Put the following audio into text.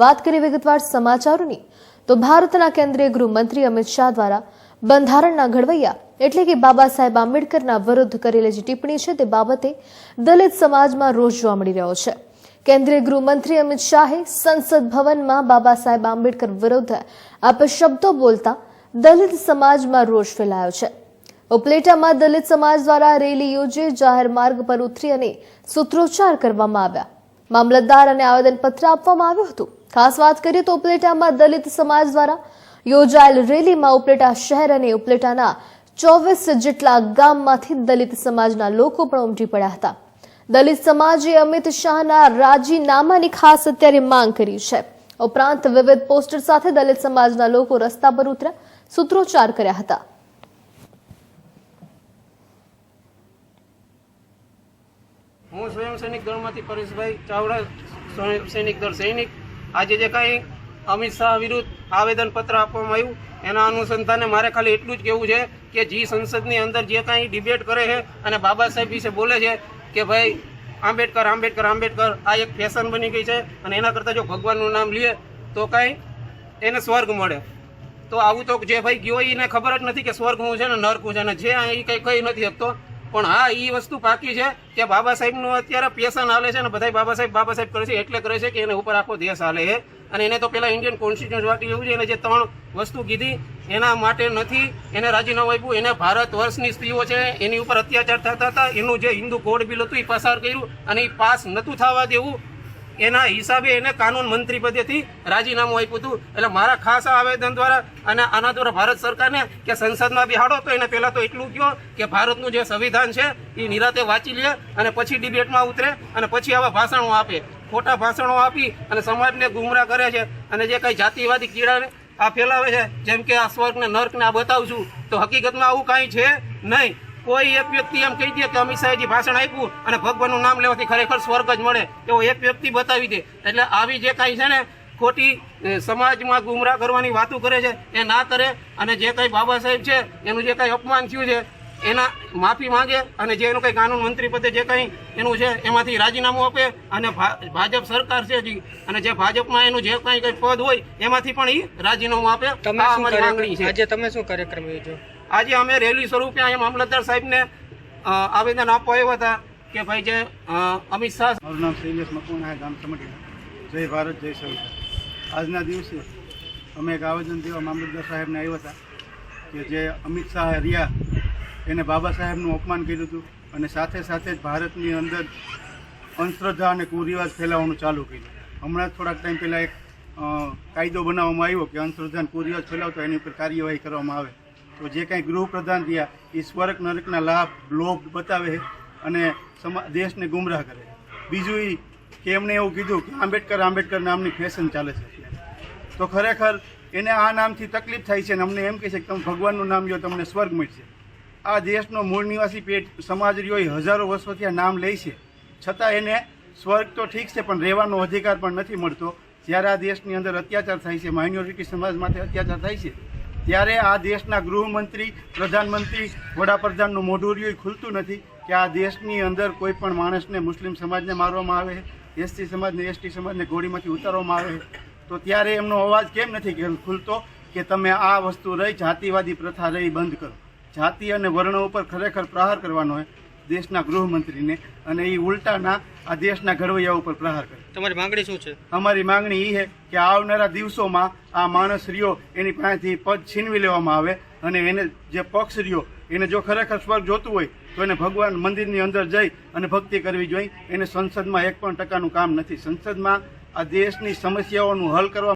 વાત કરીએ વિગતવાર સમાચારોની તો ભારતના કેન્દ્રીય ગૃહમંત્રી અમિત શાહ દ્વારા બંધારણના ઘડવૈયા એટલે કે બાબા સાહેબ આંબેડકરના વિરુદ્ધ કરેલી જે ટિપ્પણી છે તે બાબતે દલિત સમાજમાં રોષ જોવા મળી રહ્યો છે। કેન્દ્રીય ગૃહમંત્રી અમિત શાહે સંસદ ભવનમાં બાબા સાહેબ આંબેડકર વિરુદ્ધ અપશબ્દો બોલતા દલિત સમાજમાં રોષ ફેલાયો છે। ઉપલેટામાં દલિત સમાજ દ્વારા રેલી યોજી જાહેર માર્ગ પર ઉતરી અને સૂત્રોચ્ચાર કરવામાં આવ્યા। મામલતદાર અને આવેદનપત્ર આપવામાં આવ્યું હતું। ખાસ વાત કરીએ તો ઉપલેટામાં દલિત સમાજ દ્વારા યોજાયેલ રેલીમાં ઉપલેટા શહેર અને ઉપલેટાના 24 જેટલા ગામમાંથી દલિત સમાજના લોકો પણ ઉમટી પડ્યા હતા। દલિત સમાજે અમિત શાહના રાજીનામાની ખાસ અત્યારે માંગ કરી છે। ઉપરાંત વિવિધ પોસ્ટર સાથે દલિત સમાજના લોકો રસ્તા પર ઉતર્યા સૂત્રોચ્ચાર કર્યા હતા। હું સ્વયં સૈનિક દળમાંથી પરેશભાઈ ચાવડા, સૈનિક દળ સૈનિક। આજે જે કાંઈ અમિત શાહ વિરુદ્ધ આવેદનપત્ર આપવામાં આવ્યું એના અનુસંધાને મારે ખાલી એટલું જ કહેવું છે કે જે સંસદની અંદર જે કાંઈ ડિબેટ કરે છે અને બાબા સાહેબ વિશે બોલે છે કે ભાઈ આંબેડકર આંબેડકર આંબેડકર આ એક ફેશન બની ગઈ છે અને એના કરતાં જો ભગવાનનું નામ લે તો કાંઈ એને સ્વર્ગ મળે। તો આવું તો જે ભાઈ ગયો એને ખબર જ નથી કે સ્વર્ગ હું છે ને નર્ક હું છે ને જે એ કંઈ કહી નથી શકતો। પણ હા, એ વસ્તુ પાકી છે કે બાબા સાહેબનું અત્યારે પેશન હાલે છે ને બધા બાબા સાહેબ કરે છે એટલે કરે છે કે એને ઉપર આખો દેશ હાલે છે। અને એને તો પેલા ઇન્ડિયન કોન્સ્ટિટ્યુશન વાટી એવું છે એને જે 3 વસ્તુ કીધી એના માટે નથી એને રાજીનામું આપ્યું। એને ભારત વર્ષની સ્ત્રીઓ છે એની ઉપર અત્યાચાર થતા હતા, એનું જે હિન્દુ કોડ બિલ હતું એ પસાર કર્યું અને એ પાસ નહોતું થવા દેવું, એના હિસાબે એને કાનૂન મંત્રી પદેથી રાજીનામું આપ્યું હતું। એટલે મારા ખાસ આવેદન દ્વારા અને આના દ્વારા ભારત સરકારને કે સંસદમાં બિહાડો તો એને પહેલાં તો એટલું કહો કે ભારતનું જે સંવિધાન છે એ નિરાતે વાંચી લે અને પછી ડિબેટમાં ઉતરે અને પછી આવા ભાષણો આપે। ખોટા ભાષણો આપી અને સમાજને ગુમરાહ કરે છે અને જે કંઈ જાતિવાદી કીડાને આ ફેલાવે છે જેમ કે આ સ્વર્ગને નર્કને આ બતાવું છું તો હકીકતમાં આવું કાંઈ છે નહીં। કોઈ એક વ્યક્તિ એમ કહી દે કે અમિત શાહે ભાષણ આપ્યું અને ભગવાનનું નામ લેવાથી ખરેખર સ્વર્ગ જ મળે એવો એક વ્યક્તિ બતાવી દે। એટલે આવી જે કાંઈ છે ને ખોટી સમાજમાં ગુમરાહ કરવાની વાતો કરે છે એ ના કરે અને જે કંઈ બાબા સાહેબ છે એનું જે કંઈ અપમાન થયું છે એના માફી માંગે અને જે એનું કંઈ કાનૂન મંત્રી પદે જે કંઈ એનું છે એમાંથી રાજીનામું આપે અને ભાજપ સરકાર છે જી અને જે ભાજપમાં એનું જે કંઈ પદ હોય એમાંથી પણ એ રાજીનામું આપે। આ અમારી માંગણી છે। આજે તમે શું કાર્યક્રમ યોજ્યો? આજે અમે રેલી સ્વરૂપે અહીંયા મામલતદાર સાહેબને આવેદન આપવા આવ્યા હતા કે ભાઈ જે અમિત શાહ। મારું નામ શૈલેષ મકવાણા, ગામ સમઢિયા। જય ભારત જય સંવિધાન। આજના દિવસે અમે એક આવેદન દેવા મામલતદાર સાહેબને આવ્યા હતા કે જે અમિત શાહ રહ્યા એને બાબા સાહેબનું અપમાન કર્યું હતું અને સાથે સાથે જ ભારતની અંદર અંધશ્રદ્ધા અને કુરિવાજ ફેલાવવાનું ચાલુ કર્યું। હમણાં થોડાક ટાઈમ પહેલાં એક કાયદો બનાવવામાં આવ્યો કે અંધશ્રદ્ધા અને કુરિવાજ ફેલાવતો એની ઉપર કાર્યવાહી કરવામાં આવે। તો જે કાંઈ ગૃહપ્રધાન રહ્યા એ સ્વર્ગ નરકના લાભ લોભ બતાવે અને દેશને ગુમરાહ કરે। બીજું એ કે એમણે એવું કીધું કે આંબેડકર આંબેડકર નામની ફેશન ચાલે છે તો ખરેખર એને આ નામથી તકલીફ થાય છે અને અમને એમ કહે છે કે તમે ભગવાનનું નામ લો તમને સ્વર્ગ મળશે। આ દેશનો મૂળ નિવાસી પેટ સમાજ રહ્યો એ હજારો વર્ષોથી આ નામ લે છે છતાં એને સ્વર્ગ તો ઠીક છે પણ રહેવાનો અધિકાર પણ નથી મળતો। જ્યારે આ દેશની અંદર અત્યાચાર થાય છે, માઇનોરિટી સમાજ માટે અત્યાચાર થાય છે ત્યારે આ દેશના ગૃહમંત્રી, પ્રધાનમંત્રી, વડાપ્રધાનનું મોઢું રહ્યું ખુલતું નથી કે આ દેશની અંદર કોઈ પણ માણસને, મુસ્લિમ સમાજને મારવામાં આવે, એસટી સમાજને એસટી સમાજને ઘોડીમાંથી ઉતારવામાં આવે તો ત્યારે એમનો અવાજ કેમ નથી ખુલતો કે તમે આ વસ્તુ રહી જાતિવાદી પ્રથા રહી બંધ કરો। જાતિ અને વર્ણ ઉપર ખરેખર પ્રહાર કરવાનો હોય દેશના ગૃહમંત્રીને અને એ ઉલટાના આ દેશના ઘડવૈયા ઉપર પ્રહાર કરે। તમારી માંગણી શું છે? અમારી માંગણી એ છે કે આવનારા દિવસોમાં આ માણસ રહ્યો એની પાસેથી પદ છીનવી લેવામાં આવે અને એને જે પક્ષ રહ્યો એને જો ખરેખર સ્વર્ગ જોતું હોય તો એને ભગવાન મંદિરની અંદર જઈ અને ભક્તિ કરવી જોઈએ। એને સંસદમાં 1% કામ નથી। સંસદમાં આ દેશની સમસ્યાઓનું હલ કરવા